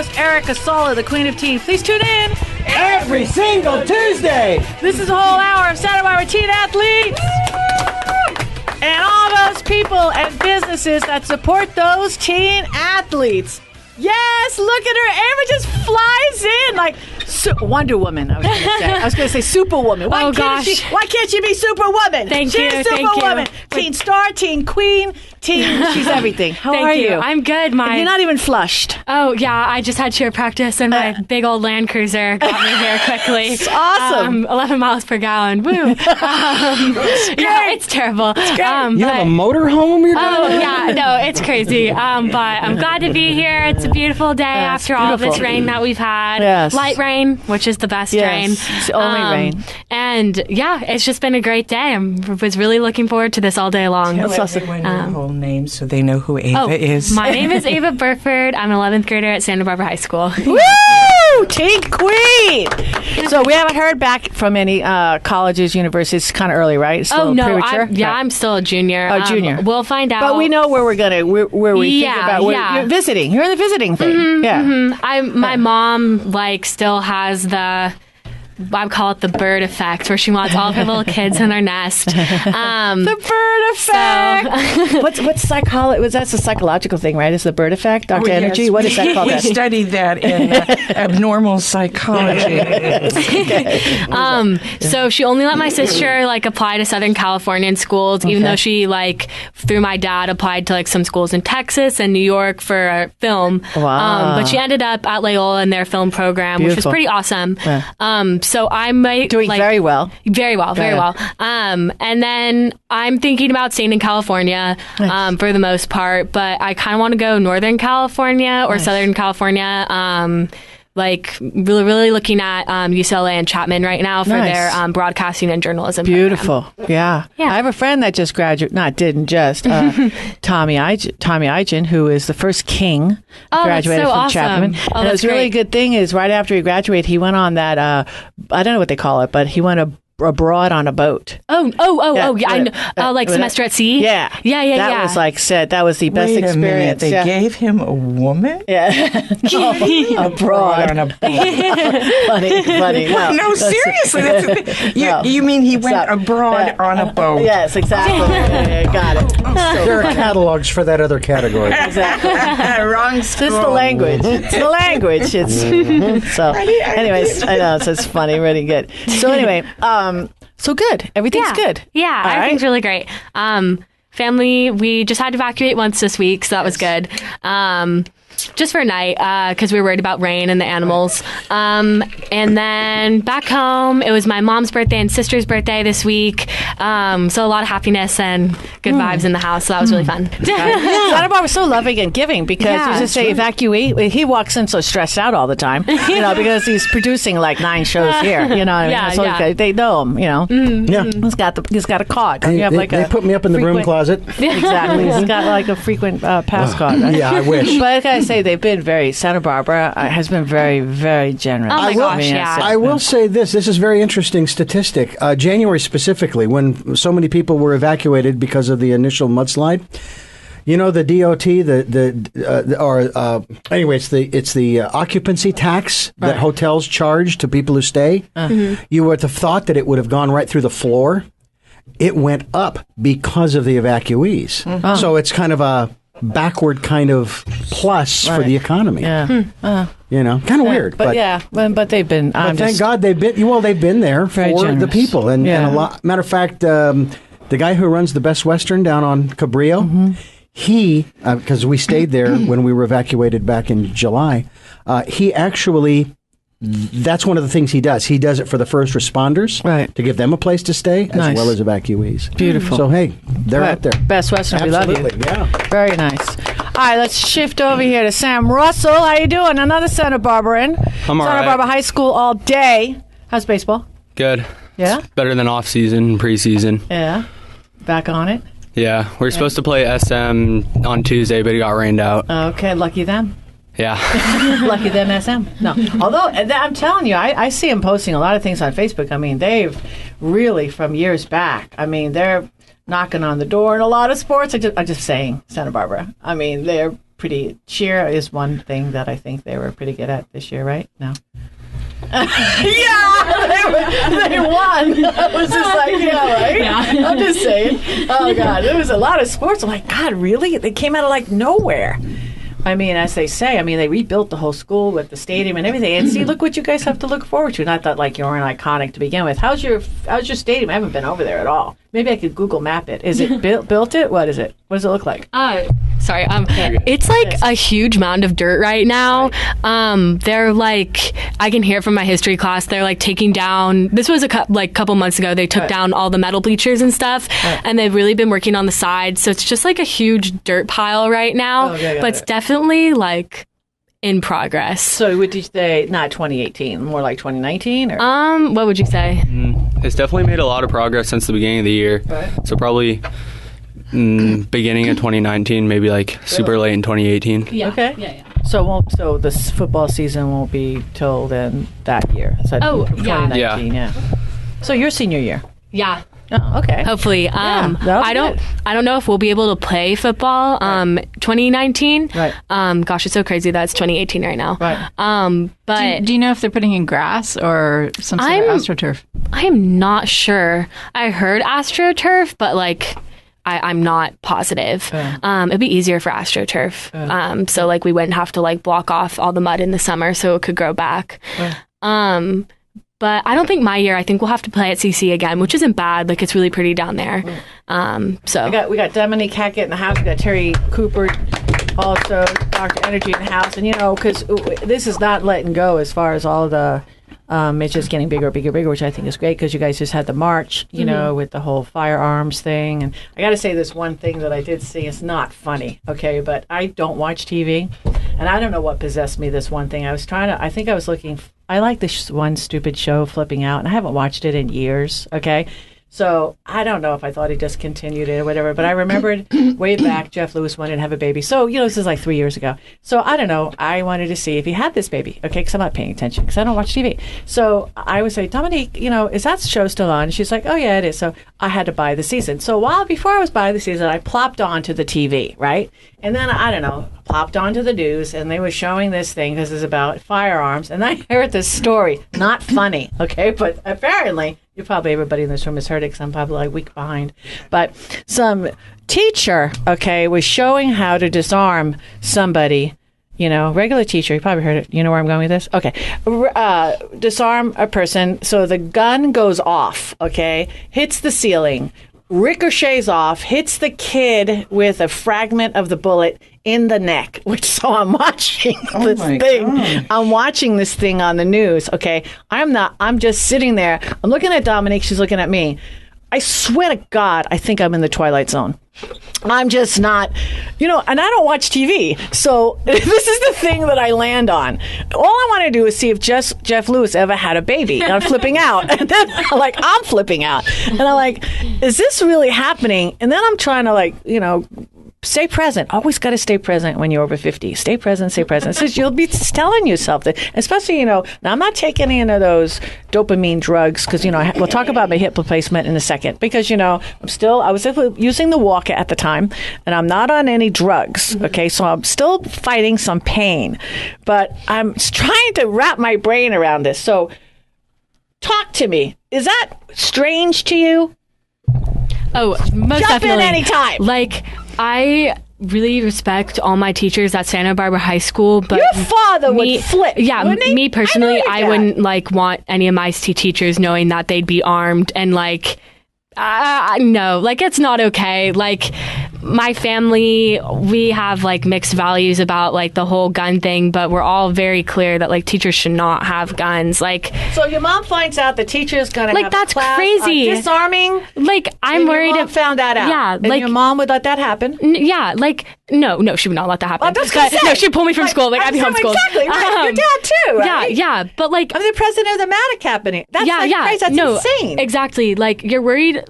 host, Erica Salda, the Queen of Teen. Please tune in every single Tuesday. This is a whole hour of Santa Barbara teen athletes. And all those people and businesses that support those teen athletes. Yes, look at her. Ava just flies in like Wonder Woman. I was going to say Superwoman. Why can't she be Superwoman? Thank you. She's Superwoman. Teen star, teen queen, teen. She's everything. How are you? I'm good. And you're not even flushed. Oh yeah, I just had cheer practice, and my big old Land Cruiser got me here quickly. It's awesome. 11 miles per gallon. Woo. Yeah, it's terrible. You have a motorhome? No, it's crazy. But I'm glad to be here. It's a beautiful day after all this rain that we've had. Yes. Light rain, which is the best rain. It's the only rain. And yeah, it's just been a great day. I was really looking forward to this all day long. Tell everyone your whole name so they know who Ava is. My name is Ava Burford. I'm an 11th grader at Santa Barbara High School. Woo! Teen Queen! So we haven't heard back from any colleges, universities. It's kind of early, right? It's still premature? I'm still a junior. Oh, junior. We'll find out. But we know where we're going to, where we think about. You're visiting. You're in the visiting thing. Mm-hmm. My mom, still has I call it the bird effect, where she wants all of her little kids in their nest. The bird effect. What's psychology? That's a psychological thing, right? It's the bird effect, Dr. Energy. What is that called? We studied that in abnormal psychology. So she only let my sister apply to Southern Californian schools, even though she through my dad applied to some schools in Texas and New York for film. Wow. But she ended up at Loyola in their film program, which was pretty awesome. Yeah. So I might doing very well. Very well. And then I'm thinking about staying in California for the most part, but I kind of want to go Northern California or Southern California. Really looking at UCLA and Chapman right now for their broadcasting and journalism. Beautiful. program. Yeah. I have a friend that just graduated, Tommy Igen, who is the first king graduated from Chapman. And it was really good thing is right after he graduated, he went on that, I don't know what they call it, but he went abroad on a boat. Semester at sea? Yeah. That was that was the best experience. They gave him a woman? Yeah. Abroad on a boat. funny. No, seriously. That's the thing. You mean he went abroad on a boat? Yes, exactly. Got it. There are catalogs for that other category. Exactly. Wrong school. It's the language. So, anyways, I know, so it's funny, really good. So anyway, so good. Everything's good. Yeah, everything's really great. Family, we just had to evacuate once this week, so that was good. Just for a night, because we were worried about rain and the animals. And then back home, it was my mom's birthday and sister's birthday this week. So a lot of happiness and good vibes in the house. So that was really fun. Santa Barbara was so loving and giving because you just say evacuate. He walks in so stressed out all the time, because he's producing 9 shows here. You know what I mean? They know him. Yeah. He's got a card. You have they put me up in the broom closet. Exactly. He's got a frequent pass card. Yeah, I wish. But I gotta say, Santa Barbara has been very, very generous. Oh my gosh, I will say this is a very interesting statistic. January specifically, when so many people were evacuated because of the initial mudslide, the DOT, it's the occupancy tax that hotels charge to people who stay. You would have thought that it would have gone right through the floor. It went up because of the evacuees. So it's kind of a backward kind of plus for the economy. Yeah. Kind of weird. But they've been. Thank God they've been there for the people. And a lot. Matter of fact, the guy who runs the Best Western down on Cabrillo, he, because we stayed there when we were evacuated back in July, he actually. That's one of the things he does. He does it for the first responders to give them a place to stay, as well as evacuees. Beautiful. So, hey, they're out there. Best Western, we love you. Yeah. Very nice. All right, let's shift over here to Sam Russell. How you doing? Another Santa Barbara I'm all right. Santa Barbara High School all day. How's baseball? Good. Yeah? It's better than off-season, preseason. Yeah. Back on it? Yeah. We're supposed to play SM on Tuesday, but it got rained out. Okay, lucky them. Yeah. Lucky them, SM. No. Although, I'm telling you, I see them posting a lot of things on Facebook. I mean, they've really, from years back, they're knocking on the door in a lot of sports. I'm just saying, Santa Barbara. They're cheer is one thing that I think they were pretty good at this year, right? No. Yeah, they won. I was just like, yeah, right? Yeah. I'm just saying. Oh, God, there was a lot of sports. I'm like, God, really? They came out of, like, nowhere. I mean, as they say, they rebuilt the whole school with the stadium and everything. And see, look what you guys have to look forward to. Not that, like, you weren't iconic to begin with. How's your stadium? I haven't been over there at all. Maybe I could Google map it. Is it built it? What is it? What does it look like? Sorry. It's like a huge mound of dirt right now. Right. They're like, I can hear from my history class, they're like taking down, this was a couple months ago, they took down all the metal bleachers and stuff, and they've really been working on the sides. So it's just like a huge dirt pile right now, but it's definitely like in progress. So would you say not 2018, more like 2019? Or? What would you say? It's definitely made a lot of progress since the beginning of the year. Right. So probably beginning of 2019, maybe like super late in 2018. Yeah. Okay. Yeah. So this football season won't be till then that year. So 2019. Yeah. So your senior year. Yeah. Oh, okay. Hopefully. I don't know if we'll be able to play football 2019. Right. Gosh, it's so crazy that it's 2018 right now. Right. But do you know if they're putting in grass or some sort of AstroTurf? I am not sure. I heard AstroTurf, but like I'm not positive. It'd be easier for AstroTurf. So like we wouldn't have to like block off all the mud in the summer so it could grow back. But I don't think my year, I think we'll have to play at CC again, which isn't bad. Like, it's really pretty down there. So we got Dominique Hackett in the house. We got Terry Cooper, also Dr. Energy in the house. And, because this is not letting go as far as all the, it's just getting bigger, which I think is great because you guys just had the march, with the whole firearms thing. And I got to say this one thing that I did see. It's not funny, okay? But I don't watch TV. And I don't know what possessed me, this one thing. I like this one stupid show, Flipping Out, and I haven't watched it in years, okay? So I don't know if I thought he just continued it or whatever, but I remembered way back Jeff Lewis wanted to have a baby. So, this is like 3 years ago. So I don't know. I wanted to see if he had this baby, okay, because I'm not paying attention because I don't watch TV. So I would say, Dominique, is that show still on? And she's like, oh, yeah, it is. So I had to buy the season. So before I was buying the season, I plopped onto the TV, right? And then, I don't know, plopped onto the news, and they were showing this thing because it's about firearms. And I heard this story. Not funny, okay? But apparently, everybody in this room has heard it because I'm probably like a week behind. But some teacher, okay, was showing how to disarm somebody, regular teacher. You probably heard it. You know where I'm going with this? Okay. Disarm a person. So the gun goes off, okay, hits the ceiling, ricochets off, hits the kid with a fragment of the bullet in the neck. So I'm watching this thing. God. I'm watching this thing on the news. Okay, I'm just sitting there. I'm looking at Dominique. She's looking at me. I swear to God, I think I'm in the Twilight Zone. I'm just not, and I don't watch TV. So this is the thing that I land on. All I want to do is see if Jeff Lewis ever had a baby. And I'm flipping out. And then I'm flipping out. And I'm like, is this really happening? And then I'm trying to stay present. Always got to stay present when you're over 50. Stay present, stay present. So you'll be telling yourself that, especially, now I'm not taking any of those dopamine drugs because, we'll talk about my hip replacement in a second because, I was using the walker at the time and I'm not on any drugs. Okay. So I'm still fighting some pain, but I'm trying to wrap my brain around this. So talk to me. Is that strange to you? Oh, most Jump definitely. in anytime. Like, I really respect all my teachers at Santa Barbara High School, but your father would flip. Yeah, wouldn't he? Me personally, I wouldn't want any of my teachers knowing that they'd be armed and no, it's not okay. My family, we have mixed values about the whole gun thing, but we're all very clear that teachers should not have guns. So your mom finds out the teacher's gonna have that's class crazy. On disarming. I'm worried. Your mom found that out. Yeah, and your mom would let that happen. No, she would not let that happen. No, she'd pull me from school. I'd be homeschooled. Exactly right. Your dad too. Right? Yeah, but I'm the president of the Matic Company. That's crazy. That's insane. Exactly. You're worried.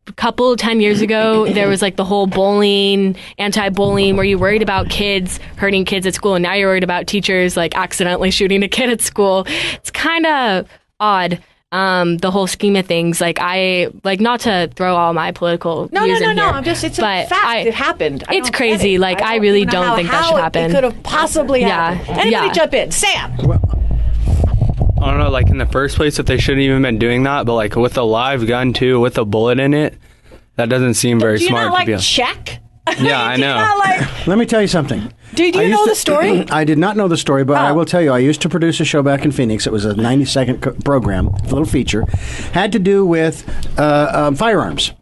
A couple 10 years ago, there was the whole bullying, anti-bullying, where you're worried about kids hurting kids at school, and now you're worried about teachers accidentally shooting a kid at school. It's kind of odd. the whole scheme of things, like not to throw all my political views in here. It's a fact. It happened. It's crazy. Like, I really don't think that should happen. It could have possibly happened. Anybody jump in? Sam. I don't know, like in the first place, if they shouldn't even been doing that, but like with a live gun too, with a bullet in it, that doesn't seem very smart. Do you not check? Yeah, I know. Let me tell you something. Do you know the story? I did not know the story, but I will tell you, I used to produce a show back in Phoenix. It was a 90-second program, a little feature, had to do with firearms.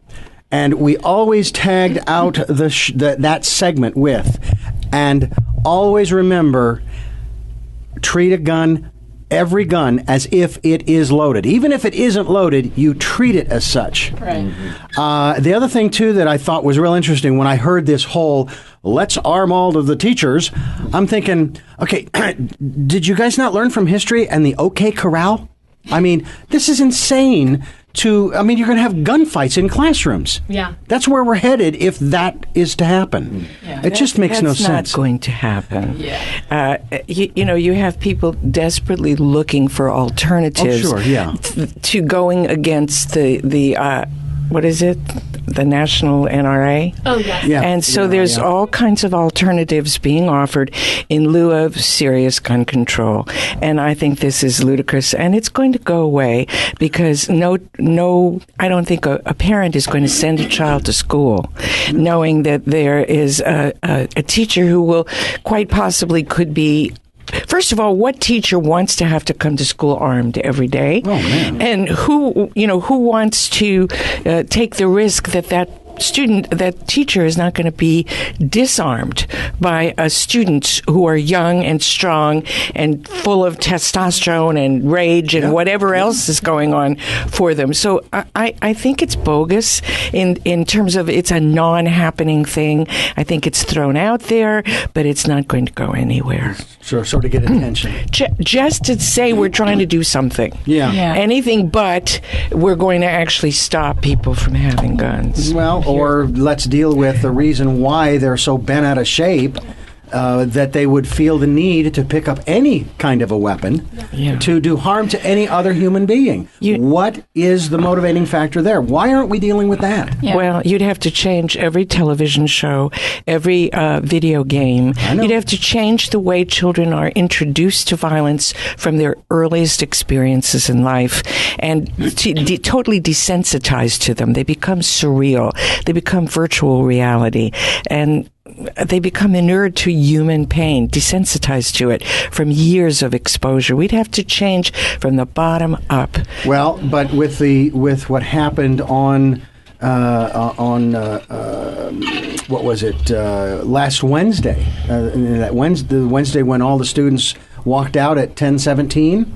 And we always tagged out that segment with, and always remember, treat every gun as if it is loaded. Even if it isn't loaded, you treat it as such. Right. The other thing, too, that I thought was real interesting when I heard this whole, let's arm all of the teachers, I'm thinking, okay, did you guys not learn from history and the OK Corral? I mean, this is insane. You're going to have gunfights in classrooms. Yeah. That's where we're headed if that is to happen. Yeah. It just makes no sense. That's not going to happen. Yeah. You have people desperately looking for alternatives to going against the what is it? The National NRA? Oh, yes. Yeah. And so there's all kinds of alternatives being offered in lieu of serious gun control. And I think this is ludicrous. And it's going to go away because I don't think a parent is going to send a child to school knowing that there is a teacher who will quite possibly could be. First of all, what teacher wants to have to come to school armed every day? Oh, man. And who wants to take the risk that teacher is not going to be disarmed by students who are young and strong and full of testosterone and rage and whatever else is going on for them. So I think it's bogus in terms of it's a non-happening thing. I think it's thrown out there, but it's not going to go anywhere. Sure, sort of get attention. Just to say we're trying to do something. Yeah. Anything but we're going to actually stop people from having guns. Well, or let's deal with the reason why they're so bent out of shape that they would feel the need to pick up any kind of a weapon to do harm to any other human being. What is the motivating factor there? Why aren't we dealing with that? Yeah. Well, you'd have to change every television show, every video game. You'd have to change the way children are introduced to violence from their earliest experiences in life and totally desensitized to them. They become surreal. They become virtual reality. And they become inured to human pain, desensitized to it from years of exposure. We'd have to change from the bottom up. Well, but with what happened on what was it last Wednesday? The Wednesday when all the students walked out at 10:17.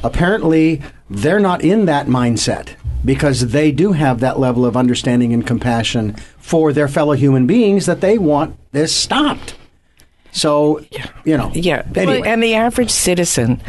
Apparently, they're not in that mindset, because they do have that level of understanding and compassion for their fellow human beings that they want this stopped. So, Yeah, anyway. And the average citizen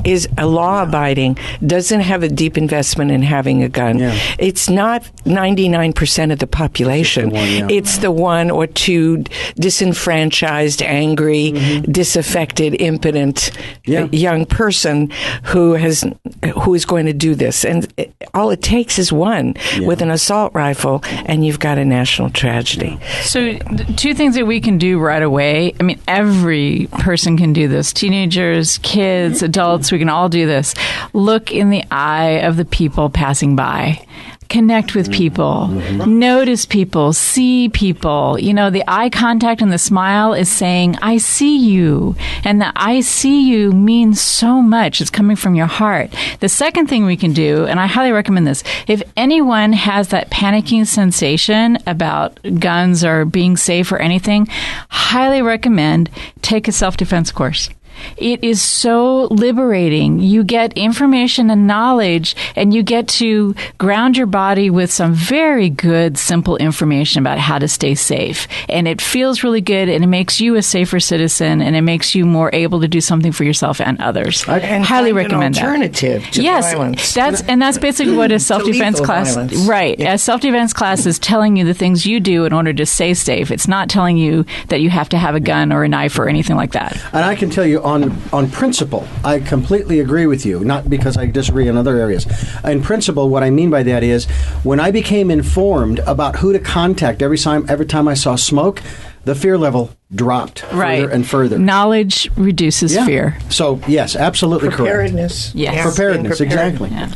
is a law-abiding, doesn't have a deep investment in having a gun. Yeah. It's not 99% of the population. It's the 1 or 2 disenfranchised, angry, disaffected, impotent young person who is going to do this. And all it takes is one with an assault rifle, and you've got a national tragedy. So 2 things that we can do right away. I mean, every person can do this. Teenagers, kids, adults, we can all do this. Look in the eye of the people passing by. Connect with people, notice people, see people. The eye contact and the smile is saying, I see you. And the I see you means so much. It's coming from your heart. The second thing we can do, and I highly recommend this, if anyone has that panicking sensation about guns or being safe or anything, highly recommend take a self-defense course. It is so liberating. You get information and knowledge, and you get to ground your body with some very good, simple information about how to stay safe. And it feels really good, and it makes you a safer citizen, and it makes you more able to do something for yourself and others. I highly recommend an alternative to violence. That's basically what a self-defense class, violence. Right? Yeah. A self-defense class is telling you the things you do in order to stay safe. It's not telling you that you have to have a gun or a knife or anything like that. And I can tell you, on principle, I completely agree with you, not because I disagree in other areas. In principle, what I mean by that is when I became informed about who to contact every time I saw smoke, the fear level dropped further and further. Knowledge reduces fear. So, yes, absolutely Preparedness. correct. Yes. Preparedness, exactly. Yeah.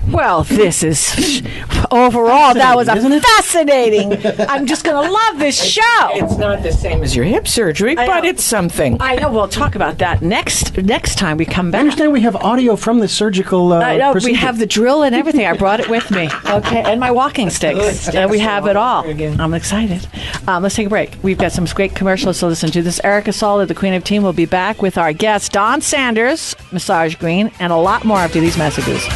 Well, this is overall that was fascinating. I'm just going to love this show. It's not the same as your hip surgery, but it's something. I know. We'll talk about that next time we come back. I understand we have audio from the surgical procedure. We have the drill and everything. I brought it with me. Okay, and my walking sticks. We have it all. I'm excited. Let's take a break. We've got some great commercials to listen to. This Erica Salda, the Queen of Teen, will be back with our guest Don Sanders, Massage Green, and a lot more after these messages.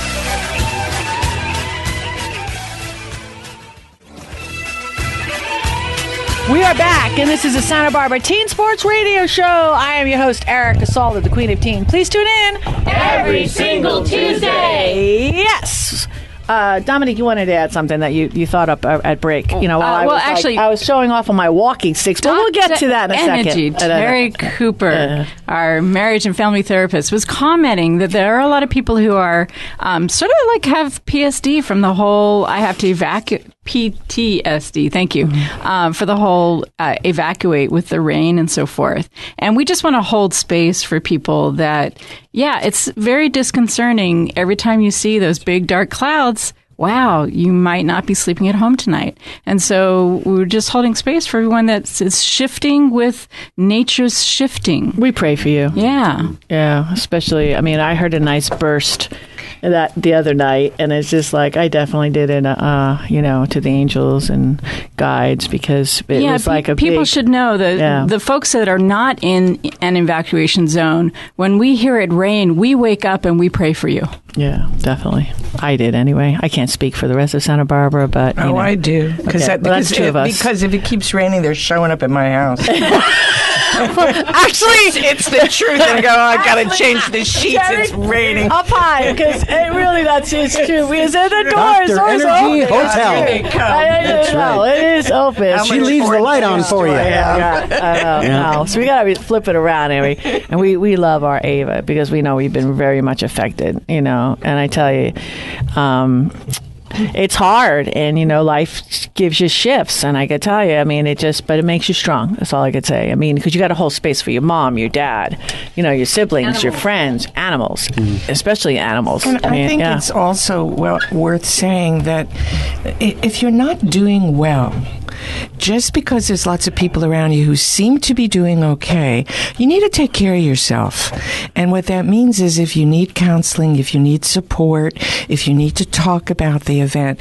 We are back, and this is the Santa Barbara Teen Sports Radio Show. I am your host, Erica Salda, the Queen of Teen. Please tune in every single Tuesday. Yes. Dominique, you wanted to add something that you thought up at break. You know, I was showing off on my walking sticks, but we'll get to that in a second. Terry Cooper, our marriage and family therapist, was commenting that there are a lot of people who are sort of like have PSD from the whole I have to evacuate. PTSD, thank you, for the whole evacuate with the rain and so forth. And we just want to hold space for people that, it's very disconcerting every time you see those big dark clouds. Wow, you might not be sleeping at home tonight. And so we're just holding space for everyone that's shifting with nature's shifting. We pray for you. Yeah. Yeah, especially, I heard a nice burst that the other night, and it's just like I definitely did it, to the angels and guides, because it was like people should know that the folks that are not in an evacuation zone, when we hear it rain, we wake up and we pray for you. Yeah, definitely. I did anyway. I can't speak for the rest of Santa Barbara, but I do because that's two of us. Because if it keeps raining, they're showing up at my house. Actually, it's the truth. And I go, I gotta change the sheets. It's raining up high because it's true. Because the doors Energy open. Hotel. That's right. It is open. She leaves the light on for you. I know. So we gotta flip it around, and we love our Ava because we know we've been very much affected. And I tell you, it's hard, and life gives you shifts, and I could tell you, but it makes you strong. That's all I could say. Because you got to hold space for your mom, your dad, your siblings, your friends, animals, especially animals. And I think it's also worth saying that if you're not doing well, just because there's lots of people around you who seem to be doing okay, you need to take care of yourself. And what that means is if you need counseling, if you need support, if you need to talk about the event,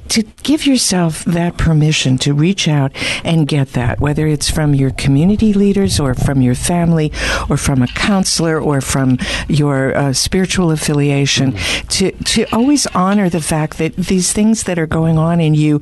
to give yourself that permission to reach out and get that, whether it's from your community leaders or from your family or from a counselor or from your spiritual affiliation, to always honor the fact that these things that are going on in you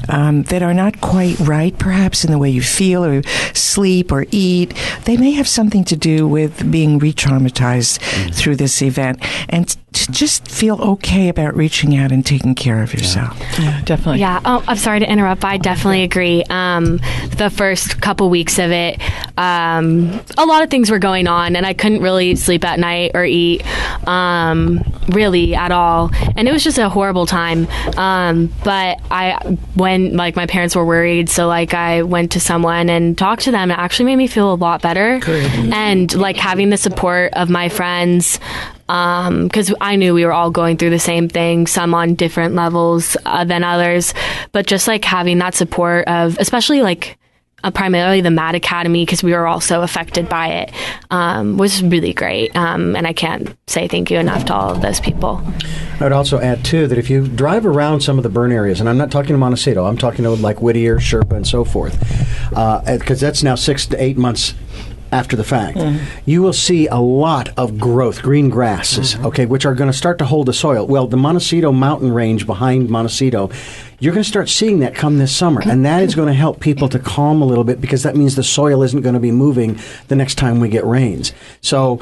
that are not quite right, perhaps in the way you feel or sleep or eat, they may have something to do with being re-traumatized through this event. And to just feel okay about reaching out and taking care of yourself. Yeah, definitely. Yeah. Oh, I'm sorry to interrupt, but I definitely agree. The first couple weeks of it, a lot of things were going on, and I couldn't really sleep at night or eat really at all. And it was just a horrible time. But when my parents were worried, so I went to someone and talked to them. It actually made me feel a lot better. Good. And having the support of my friends, because I knew we were all going through the same thing, some on different levels than others, but just having that support of, especially primarily the MAD Academy, because we were all so affected by it, was really great. And I can't say thank you enough to all of those people. I would also add, too, that if you drive around some of the burn areas, and I'm not talking to Montecito, I'm talking to Whittier, Sherpa, and so forth, because that's now 6 to 8 months after the fact, you will see a lot of growth, green grasses, which are going to start to hold the soil. Well, the Montecito mountain range behind Montecito, you're going to start seeing that come this summer, and that is going to help people to calm a little bit, because that means the soil isn't going to be moving the next time we get rains. So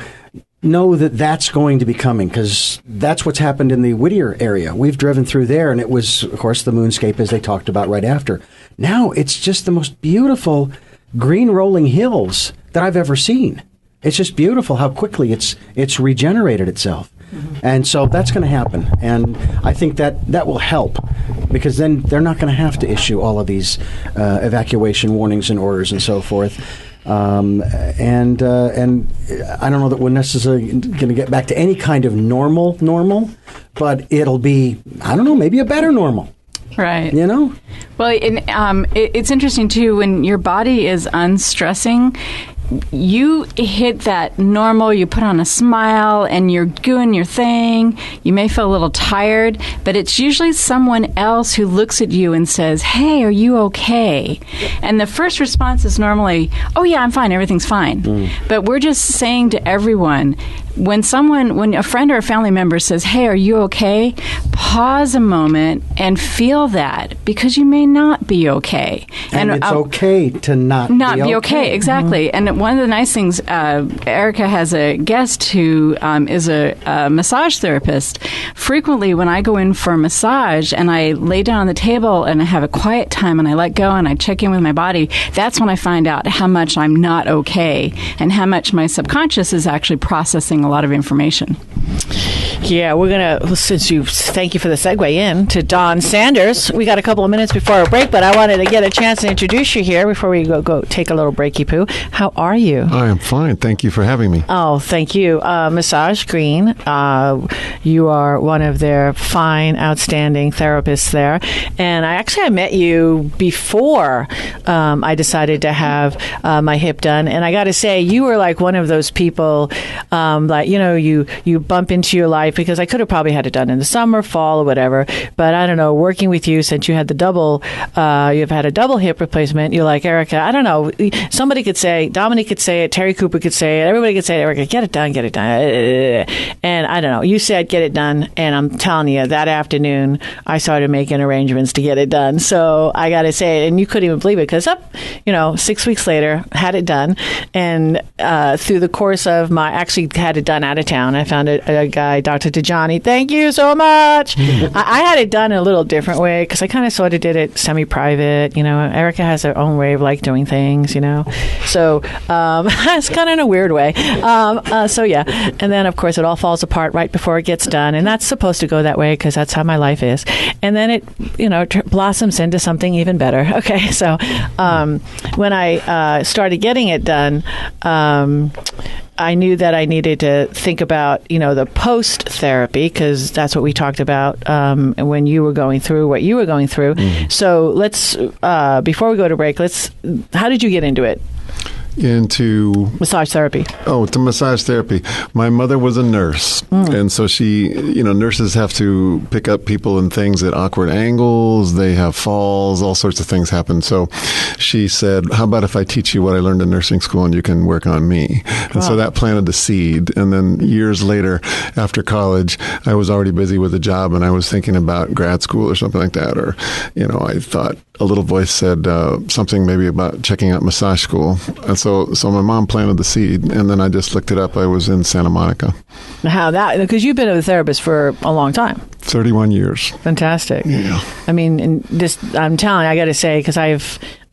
know that that's going to be coming, because that's what's happened in the Whittier area. We've driven through there, and it was, of course, the moonscape, as they talked about right after. Now it's just the most beautiful green rolling hills that I've ever seen. it's just beautiful how quickly it's regenerated itself. And so that's going to happen. And I think that will help, because then they're not going to have to issue all of these evacuation warnings and orders and so forth. And I don't know that we're necessarily going to get back to any kind of normal, but it'll be, I don't know, maybe a better normal. Right. You know? Well, it's interesting, too, when your body is unstressing, you hit that normal, you put on a smile, and you're doing your thing. You may feel a little tired, but it's usually someone else who looks at you and says, hey, are you okay? And the first response is normally, oh, yeah, I'm fine, everything's fine. But we're just saying to everyone, when a friend or a family member says, hey, are you okay? Pause a moment and feel that, because you may not be okay. And it's okay to not be okay. Exactly. And one of the nice things, Erica has a guest who is a massage therapist. Frequently, when I go in for a massage and I lay down on the table and I have a quiet time and I let go and I check in with my body, that's when I find out how much I'm not okay and how much my subconscious is actually processing a lot of information. Yeah, we're going to, thank you for the segue in to Don Sanders. We got a couple of minutes before our break, but I wanted to get a chance to introduce you here before we go take a little breaky poo. How are you? I am fine. Thank you for having me. Oh, thank you. Massage Green, you are one of their fine, outstanding therapists there. And I met you before I decided to have my hip done. And I got to say, you were like one of those people, you bump into your life, because I could have probably had it done in the summer, fall, or whatever. But I don't know, working with you since you had you've had a double hip replacement, you're like, Erica, I don't know, somebody could say, Dominique could say it, Terry Cooper could say it, everybody could say it, Erica, get it done. And I don't know, you said get it done, and I'm telling you, that afternoon, I started making arrangements to get it done. So I got to say it, and you couldn't even believe it, because 6 weeks later, had it done, and through the course of actually had it done out of town, I found a guy, Dr. Tajani, thank you so much. I had it done in a little different way, because I kind of sort of did it semi-private. Erica has her own way of doing things, so it's kind of in a weird way. So yeah, and then of course it all falls apart right before it gets done, and that's supposed to go that way, because that's how my life is. And then it blossoms into something even better. Okay, so when I started getting it done, I knew that I needed to think about, the post-therapy, because that's what we talked about when you were going through what you were going through. So let's, before we go to break, how did you get into it? Into massage therapy. Oh, to massage therapy. My mother was a nurse, and so she, nurses have to pick up people and things at awkward angles. They have falls, all sorts of things happen. So she said, how about if I teach you what I learned in nursing school and you can work on me? And so that planted the seed. And then years later, after college, I was already busy with a job and I was thinking about grad school or something like that. Or, I thought a little voice said something maybe about checking out massage school. And so my mom planted the seed, and then I just looked it up. I was in Santa Monica. How that? Because you've been a therapist for a long time. 31 years. Fantastic. Yeah. I mean, I'm telling you, I got to say, because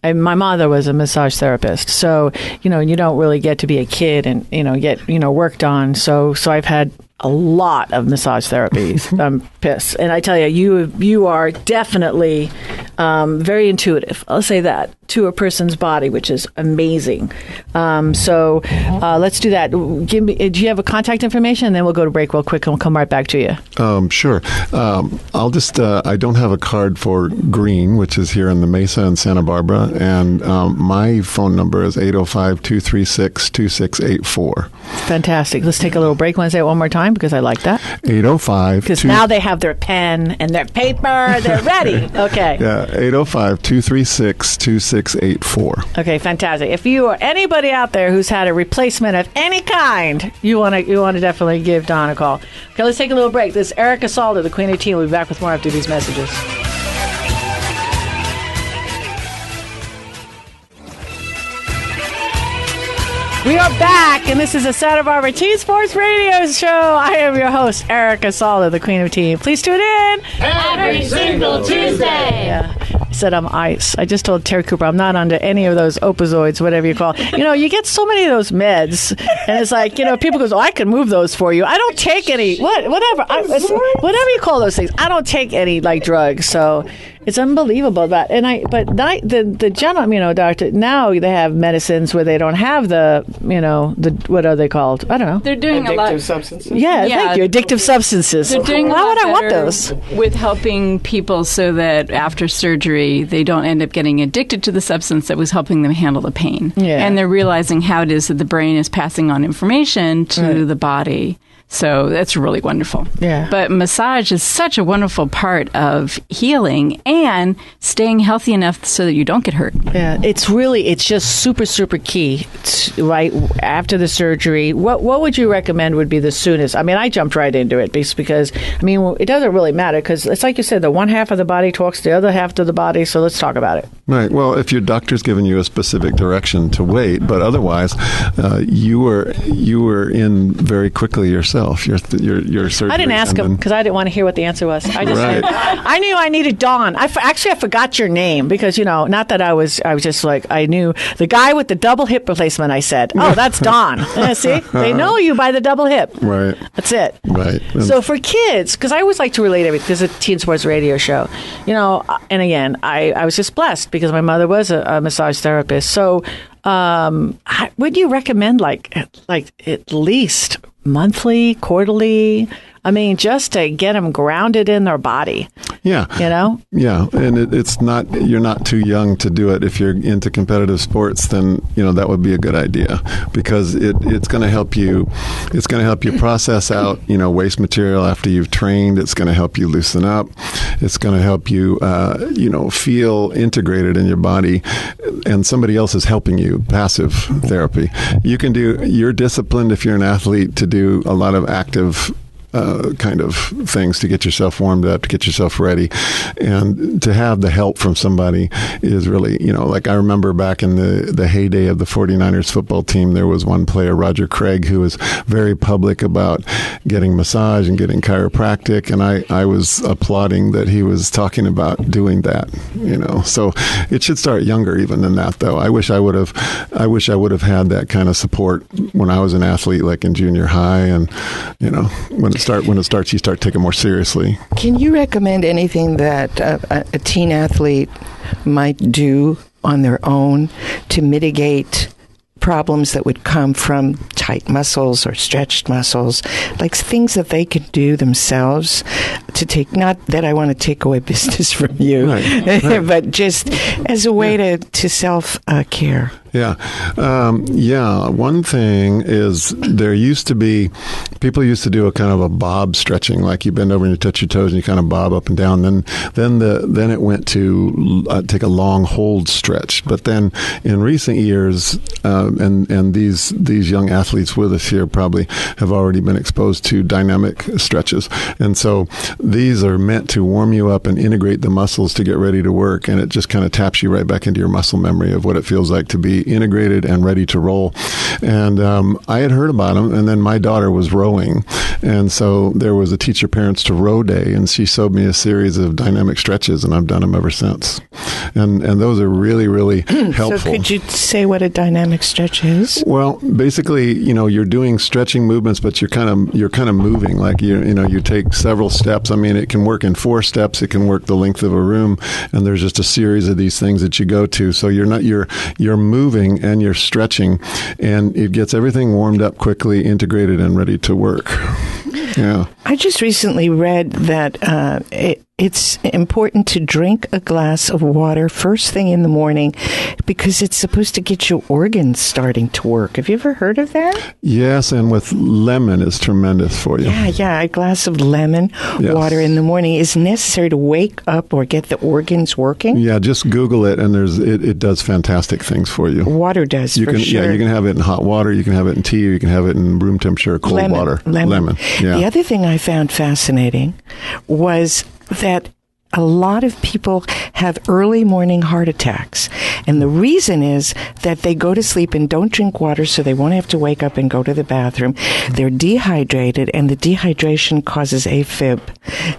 my mother was a massage therapist, so you don't really get to be a kid and get worked on. So I've had a lot of massage therapies. I'm pissed, and I tell you are definitely very intuitive. I'll say that, to a person's body, which is amazing. So let's do that. Do you have a contact information? And then we'll go to break real quick, and we'll come right back to you. Sure. I'll just. I don't have a card for Green, which is here in the Mesa and Santa Barbara, and my phone number is 805-236-2684. Fantastic. Let's take a little break. Want to say it one more time, because I like that. 805. Because now they have their pen and their paper. They're ready. Okay. Yeah. 805-236-2684. Okay, fantastic. If you or anybody out there who's had a replacement of any kind, you want to definitely give Don a call. Okay, let's take a little break. This is Erica Salda, the Queen of Teen. We'll be back with more after these messages. We are back, and this is a Santa Barbara Teen Sports Radio Show. I am your host, Erica Salda, the Queen of Teen. Please tune in every single Tuesday. Yeah. said I'm ice. I just told Terry Cooper I'm not under any of those opazoids, whatever you call it. You get so many of those meds, and it's like, people go, I can move those for you. I don't take any, whatever you call those things. I don't take any drugs, so it's unbelievable that. The general, doctor, now they have medicines where they don't have the what are they called? I don't know. They're doing addictive a lot. Substances. Yeah, thank you. Addictive substances. They're doing Why would I want those? With helping people so that after surgery they don't end up getting addicted to the substance that was helping them handle the pain. Yeah. And they're realizing how it is that the brain is passing on information to the body. So that's really wonderful. Yeah. But massage is such a wonderful part of healing and staying healthy enough so that you don't get hurt. Yeah, it's just super, super key, right after the surgery. What would you recommend would be the soonest? I mean, I jumped right into it because, it doesn't really matter because it's like you said, the one half of the body talks to the other half of the body, so let's talk about it. Right. Well, if your doctor's given you a specific direction to wait, but otherwise, you were in very quickly yourself. Your surgery. I didn't ask him because I didn't want to hear what the answer was. I just knew. I knew I needed Dawn. I forgot your name because not that I was just like I knew the guy with the double hip replacement. I said, "Oh, that's Dawn." See, they know you by the double hip. Right. That's it. Right. So for kids, because I always like to relate everything because it's a teen sports radio show, and again, I was just blessed because my mother was a massage therapist. So, would you recommend like at least monthly, quarterly? Just to get them grounded in their body. Yeah. Yeah. And it's not, you're not too young to do it. If you're into competitive sports, then, that would be a good idea because it's going to help you. It's going to help you process out, waste material after you've trained. It's going to help you loosen up. It's going to help you, feel integrated in your body and somebody else is helping you. Passive therapy. You're disciplined if you're an athlete to do a lot of active kind of things to get yourself warmed up, to get yourself ready. And to have the help from somebody is really, like I remember back in the heyday of the 49ers football team, there was one player, Roger Craig, who was very public about getting massage and getting chiropractic. And I was applauding that he was talking about doing that, So it should start younger even than that, though. I wish I would have had that kind of support when I was an athlete, like in junior high. And, when it starts, you start taking more seriously. Can you recommend anything that a teen athlete might do on their own to mitigate problems that would come from tight muscles or stretched muscles, like things that they could do themselves to take, not that I want to take away business from you, right. But just as a way to self-care. Yeah. One thing is people used to do a kind of a bob stretching, like you bend over and you touch your toes and you kind of bob up and down. Then it went to take a long hold stretch. But then in recent years, and these young athletes with us here probably have already been exposed to dynamic stretches. And so these are meant to warm you up and integrate the muscles to get ready to work. And it just kind of taps you right back into your muscle memory of what it feels like to be integrated and ready to roll. And I had heard about them, and then my daughter was rowing, and so there was a Teach Your Parents to Row Day, and she showed me a series of dynamic stretches, and I've done them ever since. And those are really, really helpful. So could you say what a dynamic stretch is? Well, basically, you're doing stretching movements, but you're kind of moving, like you take several steps. It can work in 4 steps. It can work the length of a room, and there's just a series of these things that you go to. So you're moving and you're stretching, and it gets everything warmed up quickly, integrated, and ready to work. Yeah. I just recently read that it's important to drink a glass of water first thing in the morning because it's supposed to get your organs starting to work. Have you ever heard of that? Yes, and with lemon is tremendous for you. Yeah. A glass of lemon water in the morning is necessary to wake up or get the organs working. Yeah, just Google it, and it does fantastic things for you. Water does, for sure. Yeah, you can have it in hot water, you can have it in tea, or you can have it in room temperature or cold water. Lemon. Yeah. The other thing I found fascinating was that a lot of people have early morning heart attacks. And the reason is that they go to sleep and don't drink water, so they won't have to wake up and go to the bathroom. They're dehydrated, and the dehydration causes AFib,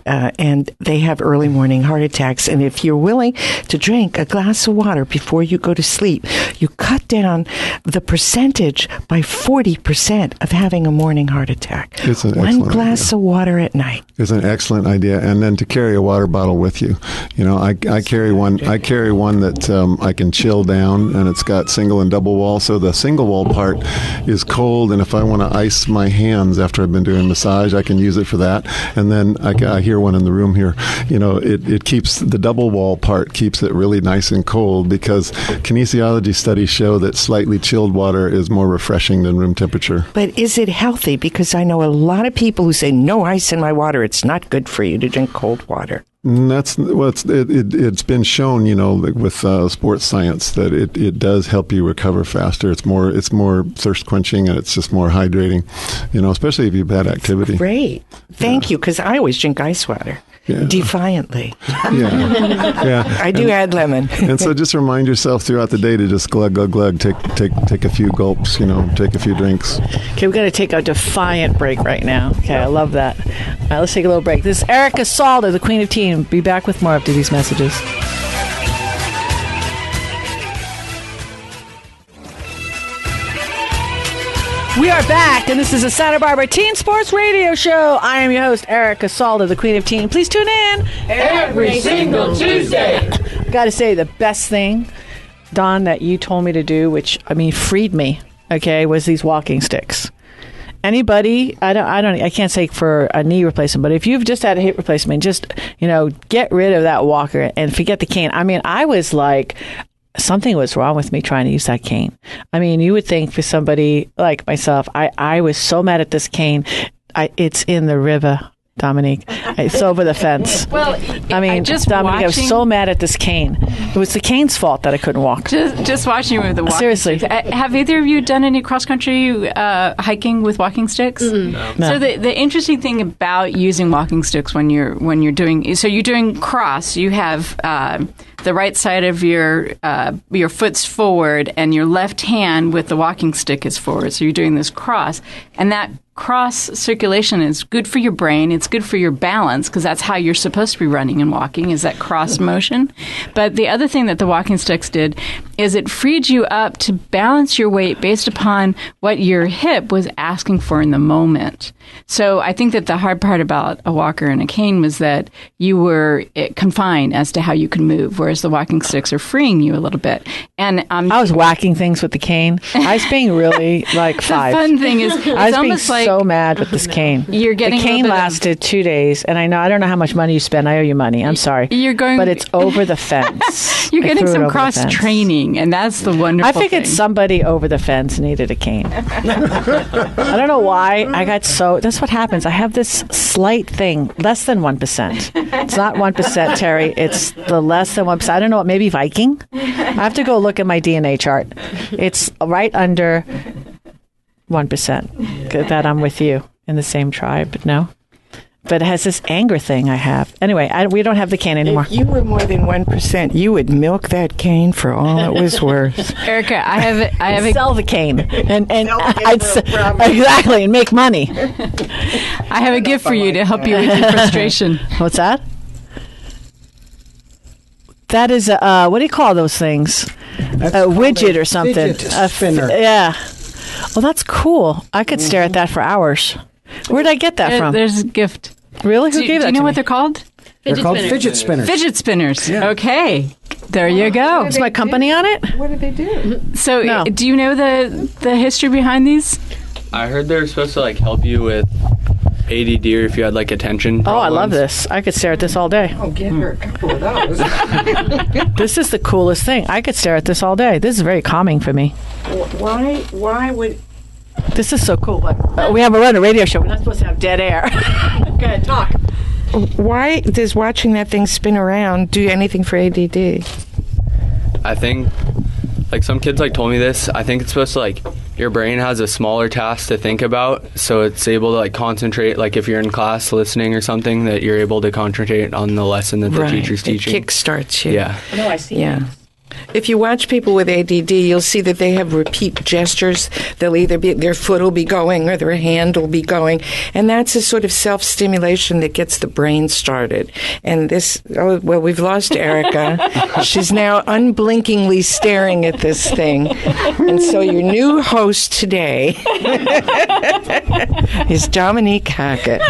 and they have early morning heart attacks. And if you're willing to drink a glass of water before you go to sleep, you cut down the percentage by 40% of having a morning heart attack. It's an One glass idea. of water at night. It's an excellent idea, and then to carry a water bottle with you. You know, I carry one. I carry one that I can chill down, and it's got single and double wall. So the single wall part is cold, and if I want to ice my hands after I've been doing massage, I can use it for that. And then I hear one in the room here. You know, it keeps the double wall part keeps it really nice and cold, because kinesiology studies show that slightly chilled water is more refreshing than room temperature. But is it healthy? Because I know a lot of people who say, no ice in my water. It's not good for you to drink cold water. That's well, it's been shown, you know, like with sports science, that it does help you recover faster. It's more thirst quenching, and it's just more hydrating, you know, especially if you've had activity. Great, thank you, because I always drink ice water. Yeah. Defiantly. Yeah. I do add lemon. And so just remind yourself throughout the day to just glug, glug, glug, take a few gulps, you know, take a few drinks. Okay, we're going to take a defiant break right now. Okay, I love that. All right, let's take a little break. This is Erica Salda, the Queen of Teen. Be back with more after these messages. We are back, and this is a Santa Barbara Teen Sports Radio Show. I am your host, Erica Salda, the Queen of Teen. Please tune in every single Tuesday. I got to say, the best thing, Don, that you told me to do, which, I mean, freed me, okay, was these walking sticks. Anybody, I can't say for a knee replacement, but if you've just had a hip replacement, just, you know, get rid of that walker and forget the cane. I mean, I was like, something was wrong with me trying to use that cane. I mean, you would think for somebody like myself, I was so mad at this cane. It's in the river, Dominique. It's over the fence. Well, I mean, Dominique, I was so mad at this cane. It was the cane's fault that I couldn't walk. Just watching you with the walking Seriously. sticks. Have either of you done any cross-country hiking with walking sticks? No. So the interesting thing about using walking sticks when you're doing cross, you have the right side of your foot's forward, and your left hand with the walking stick is forward. So you're doing this cross, and that cross circulation is good for your brain. It's good for your balance, because that's how you're supposed to be running and walking, is that cross motion. But the other thing that the walking sticks did is it freed you up to balance your weight based upon what your hip was asking for in the moment. So I think that the hard part about a walker and a cane was that you were confined as to how you could move, whereas the walking sticks are freeing you a little bit. And I was whacking things with the cane. I was being really like five. The fun thing is, it's I was almost being like so mad with this cane. You're getting the cane lasted 2 days, and I don't know how much money you spend. I owe you money. I'm sorry. But it's over the fence. You're getting some cross training, and that's the wonderful thing. I figured somebody over the fence needed a cane. I don't know why. I got so. That's what happens. I have this slight thing, less than 1%. It's not 1%, Terry. It's the less than 1%. I don't know what. Maybe Viking. I have to go look at my DNA chart. It's right under 1% that I'm with you in the same tribe. No. But it has this anger thing I have. Anyway, we don't have the cane anymore. If you were more than 1%, you would milk that cane for all it was worth. Erica, I have sell the cane and exactly, and make money. I have a gift for you to help you with your frustration. What's that? That is a what do you call those things? A widget or something. Fidget spinner. Yeah. Well, that's cool. I could stare at that for hours. Where'd I get that from? There's a gift. Really? Who gave that to me? Do you know what they're called? They're called fidget spinners. Fidget spinners. Yeah. Okay. There you go. Is my company on it? What do they do? So, do you know the history behind these? I heard they're supposed to help you with ADD or if you had attention problems. Oh, I love this. I could stare at this all day. Oh, get her a couple of those. This is the coolest thing. I could stare at this all day. This is very calming for me. Why would... This is so cool. But we have a radio show. We're not supposed to have dead air. Go ahead, talk. Why does watching that thing spin around do anything for ADD? I think, some kids told me this. I think it's supposed to your brain has a smaller task to think about, so it's able to like concentrate. Like if you're in class listening or something, that you're able to concentrate on the lesson that the teacher's teaching. It kickstarts you. Yeah. No, I see. Yeah. If you watch people with ADD, you'll see that they have repeat gestures. They'll either be, their foot will be going or their hand will be going. And that's a sort of self-stimulation that gets the brain started. And this, we've lost Erica. She's now unblinkingly staring at this thing. And so your new host today is Dominique Hackett,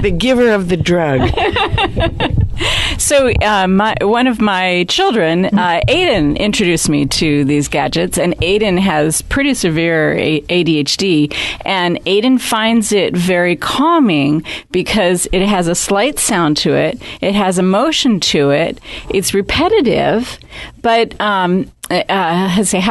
the giver of the drug. So one of my children, Aiden, introduced me to these gadgets, and Aiden has pretty severe ADHD, and Aiden finds it very calming because it has a slight sound to it, it has emotion to it, it's repetitive, but how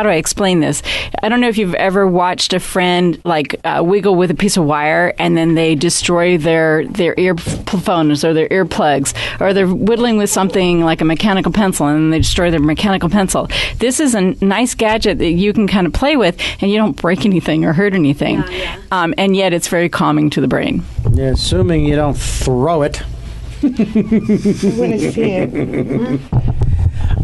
do I explain this? I don't know if you've ever watched a friend like wiggle with a piece of wire and then they destroy their earphones or their earplugs, or they're whittling with something like a mechanical pencil and then they destroy their mechanical pencil. This is a nice gadget that you can kind of play with and you don't break anything or hurt anything. And yet it's very calming to the brain. Yeah, assuming you don't throw it. I want to see it.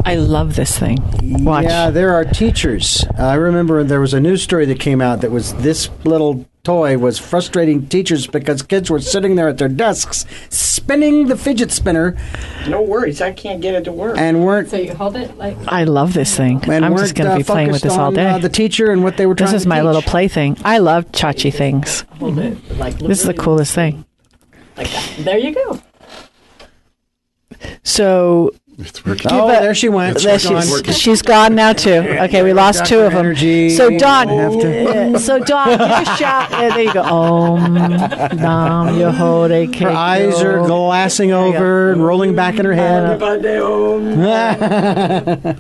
I love this thing. Watch. Yeah, there are teachers. I remember there was a news story that came out that was this little toy was frustrating teachers because kids were sitting there at their desks spinning the fidget spinner. No worries, I can't get it to work. And weren't. So you hold it like. I love this thing. And I'm just going to be playing with this all day. The teacher and what they were trying to This is my teach. little plaything. I love Chachi things. Hold it. Like, This is the coolest thing. Like that. There you go. So. It's working. Oh, there she went. She's gone now too. Okay, we lost two of them. Energy. So Dawn, Give give a shout. There you go. Nam Yehode. Her eyes are glassing over and rolling back in her head.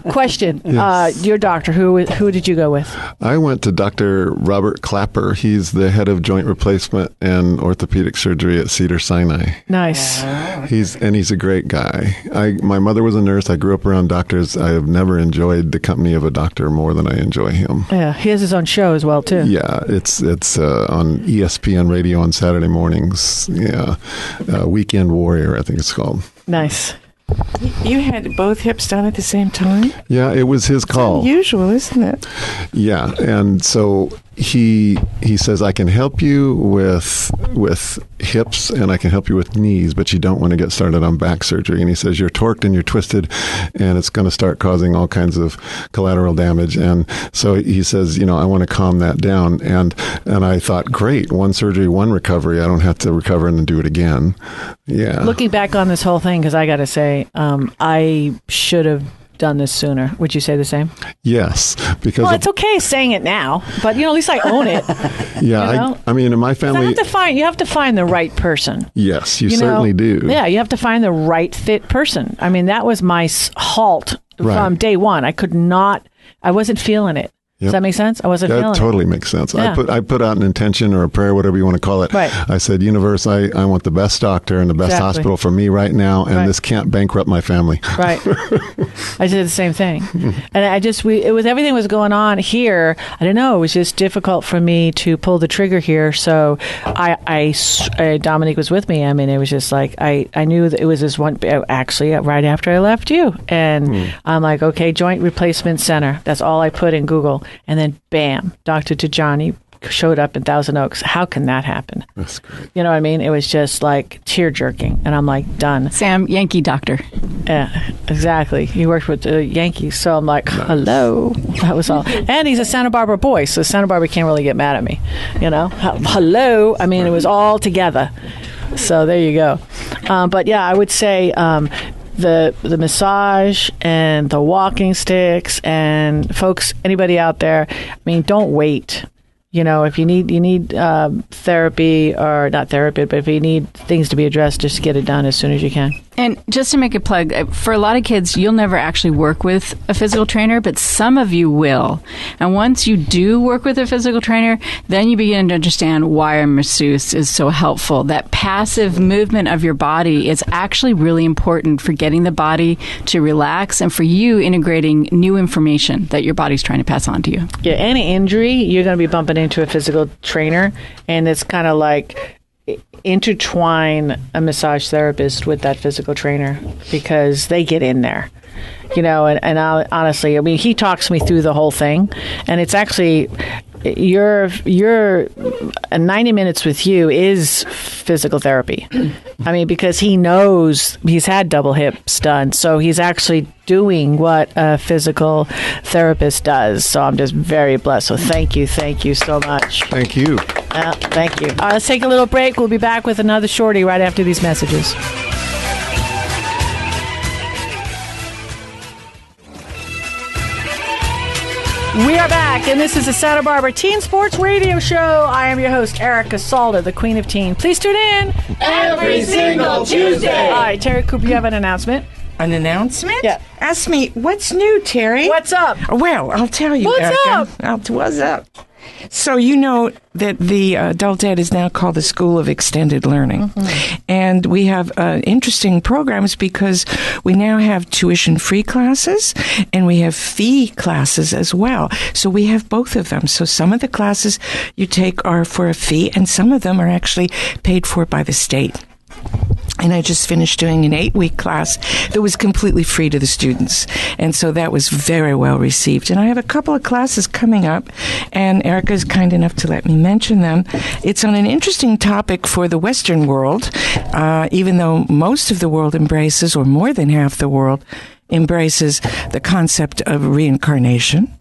Question: Yes. your doctor, who did you go with? I went to Dr. Robert Clapper. He's the head of joint replacement and orthopedic surgery at Cedars-Sinai. Nice. He's a great guy. My mother was a nurse. I grew up around doctors. I have never enjoyed the company of a doctor more than I enjoy him. Yeah, he has his own show as well too. Yeah, it's on ESPN radio on Saturday mornings. Yeah, Weekend Warrior, I think it's called. Nice. You had both hips done at the same time? Yeah, it was his call. It's unusual, isn't it? Yeah, and so he says, I can help you with hips and I can help you with knees, but you don't want to get started on back surgery. And he says, you're torqued and you're twisted and it's going to start causing all kinds of collateral damage. And so he says, I want to calm that down. And I thought, great, one surgery, one recovery. I don't have to recover and then do it again. Yeah. Looking back on this whole thing, because I got to say, I should have done this sooner. Would you say the same? Yes, because it's okay saying it now, but at least I own it. Yeah, I mean, in my family, you have to find the right person. Yes, you certainly do. Yeah, you have to find the right fit person. I mean, that was my halt from day one. I wasn't feeling it. Yep. Does that make sense? I wasn't feeling it. That totally makes sense. Yeah. I put out an intention or a prayer, whatever you want to call it. Right. I said, universe, I want the best doctor and the best hospital for me right now, and this can't bankrupt my family. Right. I did the same thing. And everything was going on here. I don't know. It was just difficult for me to pull the trigger here. So Dominique was with me. I mean, it was just like, I knew that it was this one, actually, right after I left you. And I'm like, okay, joint replacement center. That's all I put in Google. And then, bam, Dr. Tajani showed up in Thousand Oaks. How can that happen? That's great. You know what I mean? It was just like tear-jerking. And I'm like, done. Sam, Yankee doctor. Yeah, exactly. He worked with the Yankees. So I'm like, hello. That was all. And he's a Santa Barbara boy, so Santa Barbara can't really get mad at me. Hello. I mean, it was all together. So there you go. But yeah, I would say... The massage and the walking sticks, and folks, anybody out there, I mean, don't wait. If you need therapy, or not therapy, but if you need things to be addressed, just get it done as soon as you can. And just to make a plug, for a lot of kids, you'll never actually work with a physical trainer, but some of you will. And once you do work with a physical trainer, then you begin to understand why a masseuse is so helpful. That passive movement of your body is actually really important for getting the body to relax and for you integrating new information that your body's trying to pass on to you. Yeah, any injury, you're going to be bumping into a physical trainer, and it's kind of like intertwine a massage therapist with that physical trainer because they get in there, and honestly, I mean, he talks me through the whole thing, and it's actually your 90 minutes with you is physical therapy. I mean, because he knows he's had double hips done, so he's actually doing what a physical therapist does. So I'm just very blessed. So thank you so much. Thank you. Thank you. Let's take a little break. We'll be back with another shorty right after these messages. We are back, and this is the Santa Barbara Teen Sports Radio Show. I am your host, Erica Salda, the Queen of Teen. Please tune in every single Tuesday. All right, Terry Cooper, you have an announcement? An announcement? Yeah. Ask me, what's new, Terry? What's up? Well, I'll tell you, What's Erica. up? What's up? So you know that the adult ed is now called the School of Extended Learning. Mm-hmm. And we have interesting programs because we now have tuition-free classes and we have fee classes as well. So we have both of them. So some of the classes you take are for a fee and some of them are actually paid for by the state. And I just finished doing an 8-week class that was completely free to the students. And so that was very well received. And I have a couple of classes coming up, and Erica is kind enough to let me mention them. It's on an interesting topic for the Western world, even though most of the world embraces, or more than half the world, embraces the concept of reincarnation.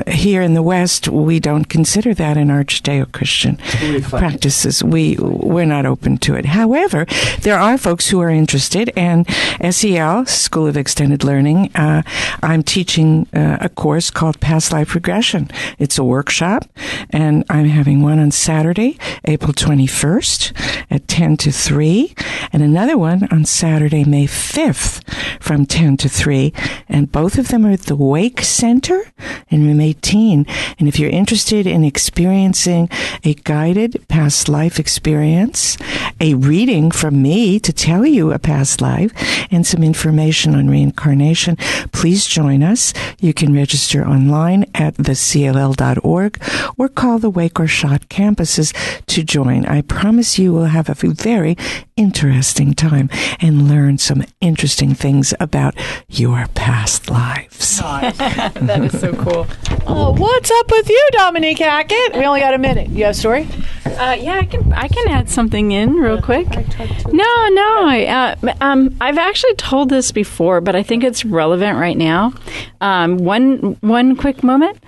Here in the West, we don't consider that in our Judeo-Christian practices. We're not open to it. However, there are folks who are interested, and SEL, School of Extended Learning, I'm teaching a course called Past Life Regression. It's a workshop, and I'm having one on Saturday, April 21st at 10 to 3, and another one on Saturday, May 5th from 10 to 3, and both of them are at the Wake Center in room 18. And if you're interested in experiencing a guided past life experience, a reading from me to tell you a past life, and some information on reincarnation, please join us. You can register online at thecll.org or call the Wake or Shot campuses to join. I promise you will have a very interesting time and learn some interesting things about your past lives. Nice. That is so cool. What's up with you, Dominique Hackett? We only got a minute. You have a story? Yeah, I can add something in real quick. I've actually told this before, but I think it's relevant right now. One quick moment.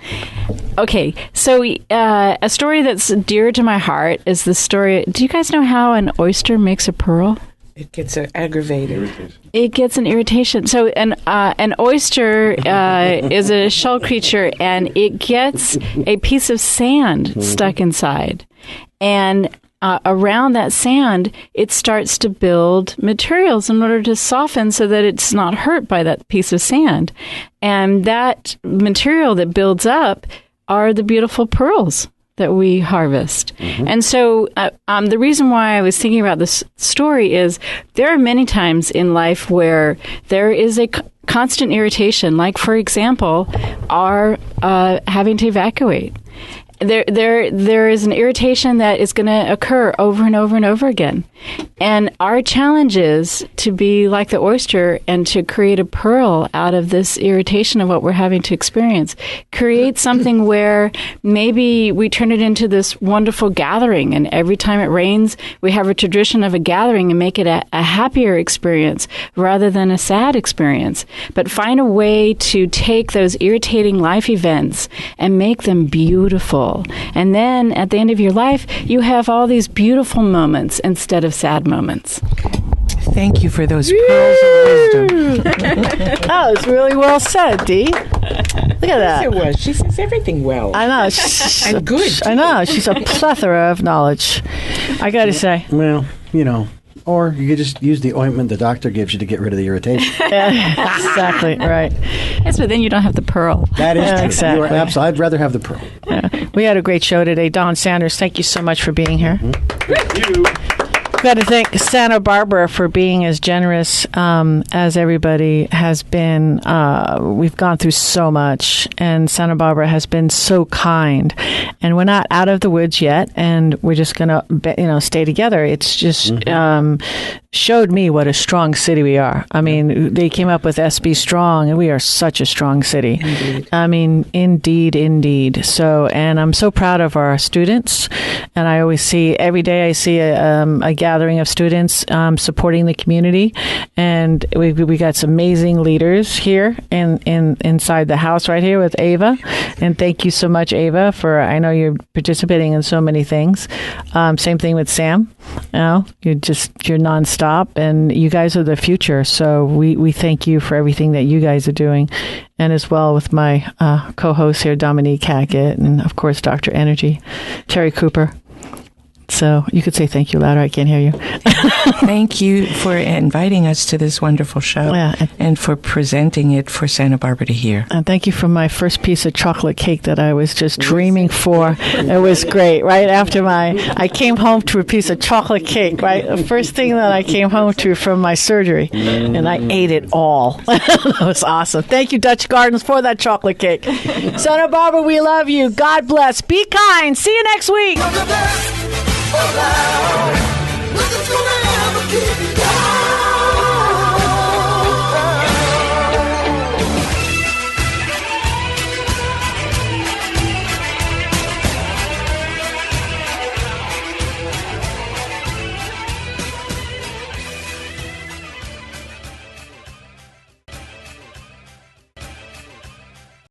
Okay, so a story that's dear to my heart is the story. Do you guys know how an oyster makes a pearl? It gets aggravated. It gets an irritation. So an oyster is a shell creature, and it gets a piece of sand stuck inside. And around that sand, it starts to build materials in order to soften so that it's not hurt by that piece of sand. And that material that builds up are the beautiful pearls that we harvest. Mm-hmm. And so the reason why I was thinking about this story is there are many times in life where there is a constant irritation, like, for example, our having to evacuate. There is an irritation that is going to occur over and over and over again. And our challenge is to be like the oyster and to create a pearl out of this irritation of what we're having to experience. Create something where maybe we turn it into this wonderful gathering, and every time it rains, we have a tradition of a gathering and make it a happier experience rather than a sad experience. But find a way to take those irritating life events and make them beautiful. And then at the end of your life, you have all these beautiful moments instead of sad moments. Thank you for those pearls of wisdom. That was really well said, Dee. Look at that. It was. She says everything well. I know. And good. I know. She's a plethora of knowledge. I got to say. Well, Or you could just use the ointment the doctor gives you to get rid of the irritation. Exactly, right. Yes, but then you don't have the pearl. That is true. Exactly. You are absolutely. I'd rather have the pearl. Yeah. We had a great show today. Don Sanders, thank you so much for being here. Thank you. I've got to thank Santa Barbara for being as generous as everybody has been. We've gone through so much, and Santa Barbara has been so kind. And we're not out of the woods yet, and we're just going to, stay together. It's just showed me what a strong city we are. I mean, they came up with SB Strong, and we are such a strong city. Indeed. I mean, indeed. So, and I'm so proud of our students. And I always see every day I see a gathering of students supporting the community, and we got some amazing leaders here inside the house right here with Ava. And thank you so much, Ava, for I know you're participating in so many things. Same thing with Sam. You're nonstop, and you guys are the future. So we thank you for everything that you guys are doing, and as well with my co-host here, Dominique Hackett, and of course Dr. Energy, Terry Cooper. So you could say thank you louder. I can't hear you. Thank you for inviting us to this wonderful show and for presenting it for Santa Barbara to hear. And thank you for my first piece of chocolate cake that I was just dreaming for. It was great. Right after I came home to a piece of chocolate cake, right? The first thing that I came home to from my surgery. And I ate it all. That was awesome. Thank you, Dutch Gardens, for that chocolate cake. Santa Barbara, we love you. God bless. Be kind. See you next week. Nothing's gonna ever keep you down.